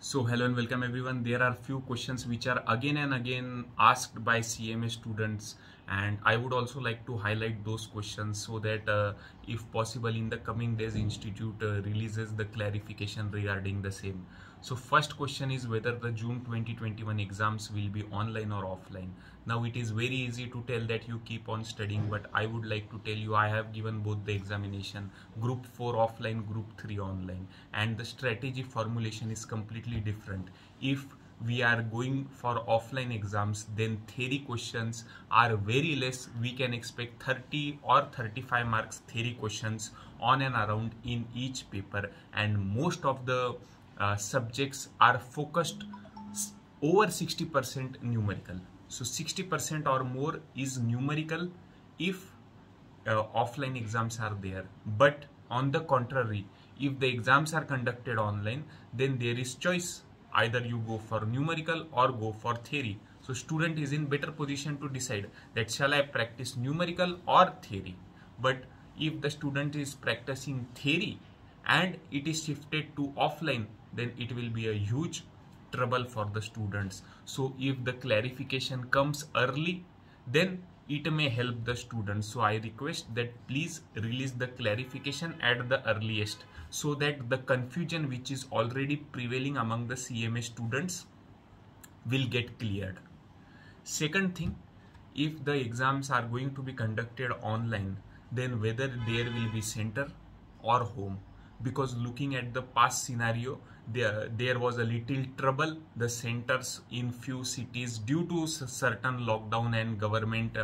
So hello and welcome everyone. There are few questions which are again and again asked by CMA students, and I would also like to highlight those questions so that if possible in the coming days institute releases the clarification regarding the same. So first question is whether the June 2021 exams will be online or offline. Now it is very easy to tell that you keep on studying, but I would like to tell you I have given both the examination, group 4 offline, group 3 online, and the strategy formulation is completely different. If we are going for offline exams, then theory questions are very less. We can expect 30 or 35 marks theory questions on and around in each paper, and most of the subjects are focused over 60% numerical. So 60% or more is numerical if offline exams are there. But on the contrary, if the exams are conducted online, then there is choice. Either you go for numerical or go for theory. So student is in better position to decide that shall I practice numerical or theory. But if the student is practicing theory and it is shifted to offline, then it will be a huge trouble for the students. So if the clarification comes early, then it may help the students. So I request that please release the clarification at the earliest so that the confusion which is already prevailing among the CMA students will get cleared. Second thing, if the exams are going to be conducted online, then whether there will be center or home, because looking at the past scenario, there was a little trouble. The centers in few cities, due to certain lockdown and government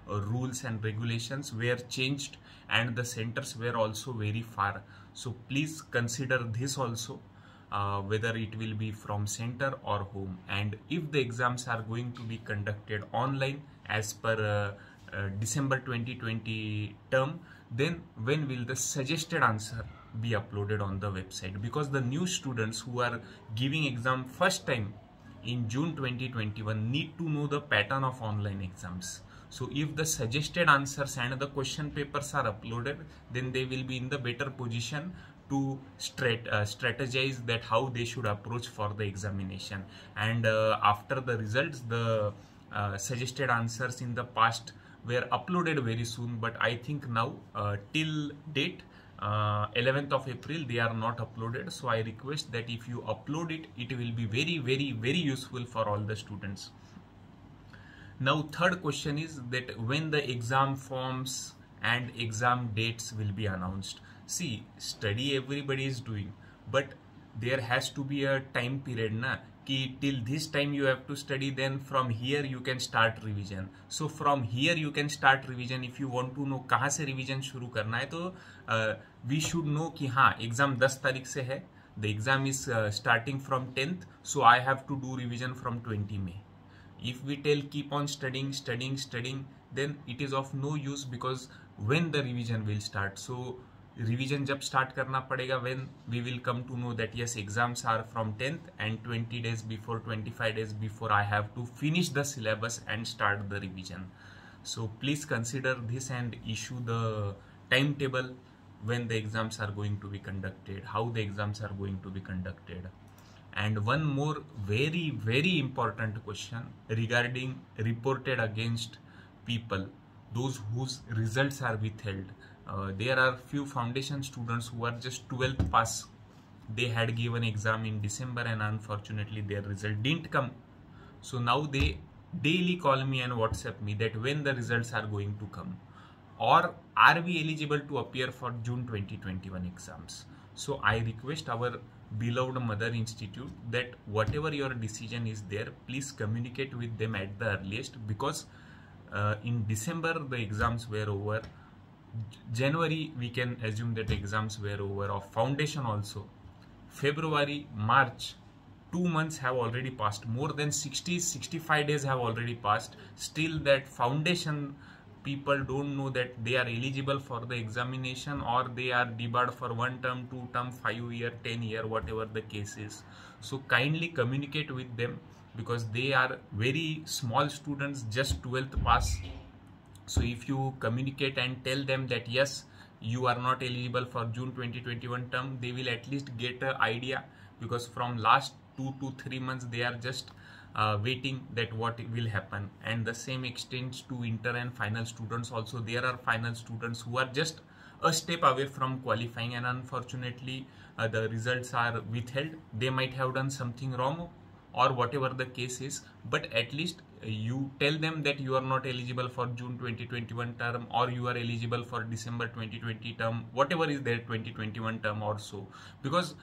rules and regulations, were changed, and the centers were also very far. So please consider this also, whether it will be from center or home. And if the exams are going to be conducted online as per December 2020 term, then when will the suggested answer be uploaded on the website? Because the new students who are giving exam first time in June 2021 need to know the pattern of online exams. So if the suggested answers and the question papers are uploaded, then they will be in the better position to strategize that how they should approach for the examination. And after the results, the suggested answers in the past were uploaded very soon, but I think now till date 11th of April they are not uploaded. So I request that if you upload it, it will be very useful for all the students. Now third question is that when the exam forms and exam dates will be announced. See, study everybody is doing, but there has to be a time period na, कि till this time you have to study, then from here you can start revision. So from here you can start revision. If you want to know कहाँ से revision शुरू करना है, तो we should know कि हाँ exam 10 तारीख से है, the exam is starting from 10th, so I have to do revision from 20 May. If we tell keep on studying, then it is of no use, because when the revision will start. So revision जब start करना पड़ेगा, when we will come to know that yes, exams are from 10th and 20 days before, 25 days before, I have to finish the syllabus and start the revision. So please consider this and issue the timetable when the exams are going to be conducted, how the exams are going to be conducted. And one more very important question regarding reported against people, those whose results are withheld. There are few foundation students who are just 12th pass. They had given exam in December and unfortunately their result didn't come. So now they daily call me and WhatsApp me that when the results are going to come, or are we eligible to appear for June 2021 exams. So I request our beloved mother institute that whatever your decision is there, please communicate with them at the earliest, because in December the exams were over. January we can assume that exams were over of foundation also. February, March, 2 months have already passed. More than 65 days have already passed. Still that foundation people don't know that they are eligible for the examination, or they are debarred for 1 term, 2 term, 5 year, 10 year, whatever the case is. So kindly communicate with them, because they are very small students, just 12th pass. So if you communicate and tell them that yes, you are not eligible for June 2021 term, they will at least get an idea because from last 2 to 3 months they are just waiting that what will happen. And the same extends to inter and final students also. There are final students who are just a step away from qualifying, and unfortunately the results are withheld. They might have done something wrong or whatever the case is, but at least you tell them that you are not eligible for June 2021 term, or you are eligible for December 2020 term, whatever is their 2021 term or so. Because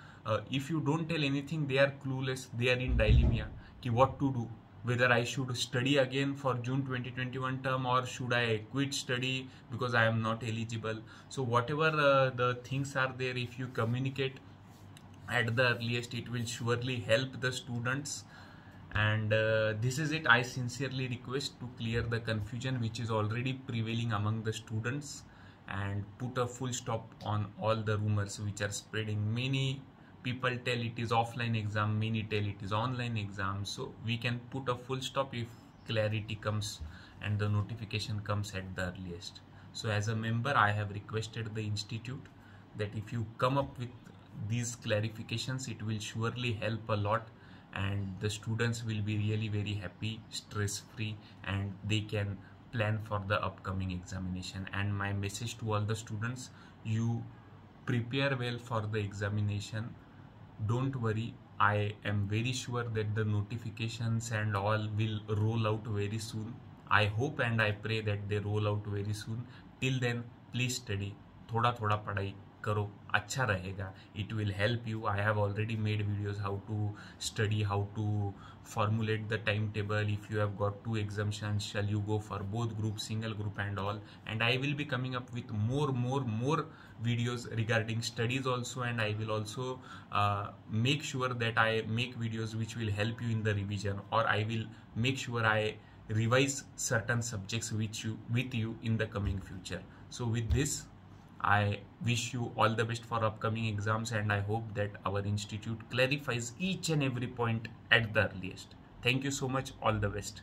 if you don't tell anything, they are clueless, they are in dilemma ki what to do, whether I should study again for June 2021 term or should I quit study because I am not eligible. So whatever the things are there, if you communicate at the earliest, it will surely help the students. And this is it. I sincerely request to clear the confusion which is already prevailing among the students, and put a full stop on all the rumors which are spreading. Many people tell it is offline exam, many tell it is online exam. So we can put a full stop if clarity comes and the notification comes at the earliest. So as a member, I have requested the institute that if you come up with these clarifications, it will surely help a lot, and the students will be really very happy, stress free, and they can plan for the upcoming examination. And my message to all the students, you prepare well for the examination. Don't worry, I am very sure that the notifications and all will roll out very soon. I hope and I pray that they roll out very soon. Till then, please study, थोड़ा थोड़ा पढ़ाई करो, अच्छा रहेगा. It will help you. I have already made videos how to study, how to formulate the timetable. If you have got 2 exemptions, shall you go for both groups, single group and all. And I will be coming up with more videos regarding studies also, and I will also make sure that I make videos which will help you in the revision, or I will make sure I revise certain subjects with you in the coming future. So with this, I wish you all the best for upcoming exams, and I hope that our institute clarifies each and every point at the earliest. Thank you so much. All the best.